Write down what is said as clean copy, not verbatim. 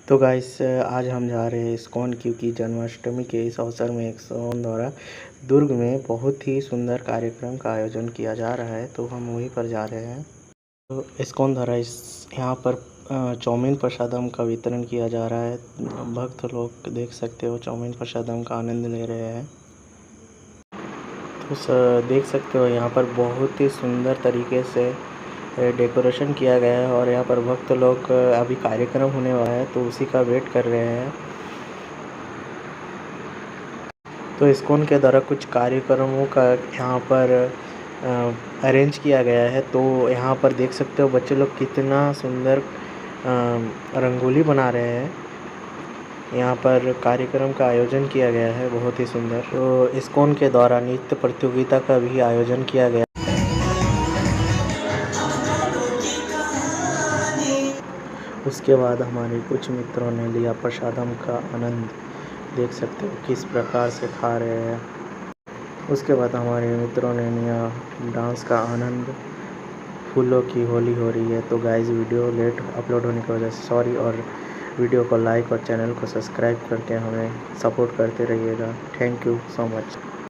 तो गाइस आज हम जा रहे हैं इस्कॉन, क्योंकि जन्माष्टमी के इस अवसर में इस्कॉन द्वारा दुर्ग में बहुत ही सुंदर कार्यक्रम का आयोजन किया जा रहा है, तो हम वहीं पर जा रहे हैं। तो इस्कॉन द्वारा यहाँ पर चाउमीन प्रसादम का वितरण किया जा रहा है। भक्त लोग देख सकते हो चाउमीन प्रसादम का आनंद ले रहे हैं। तो देख सकते हो यहाँ पर बहुत ही सुंदर तरीके से डेकोरेशन किया गया है और यहाँ पर भक्त लोग अभी कार्यक्रम होने वाला है तो उसी का वेट कर रहे हैं। तो इस्कॉन के द्वारा कुछ कार्यक्रमों का यहाँ पर अरेंज किया गया है। तो यहाँ पर देख सकते हो बच्चे लोग कितना सुंदर रंगोली बना रहे हैं। यहाँ पर कार्यक्रम का आयोजन किया गया है बहुत ही सुंदर। तो इस्कॉन के द्वारा नृत्य प्रतियोगिता का भी आयोजन किया गया। उसके बाद हमारे कुछ मित्रों ने लिया प्रसादम का आनंद, देख सकते हो किस प्रकार से खा रहे हैं। उसके बाद हमारे मित्रों ने लिया डांस का आनंद। फूलों की होली हो रही है। तो गाइस वीडियो लेट अपलोड होने की वजह से सॉरी, और वीडियो को लाइक और चैनल को सब्सक्राइब करके हमें सपोर्ट करते रहिएगा। Thank you so much.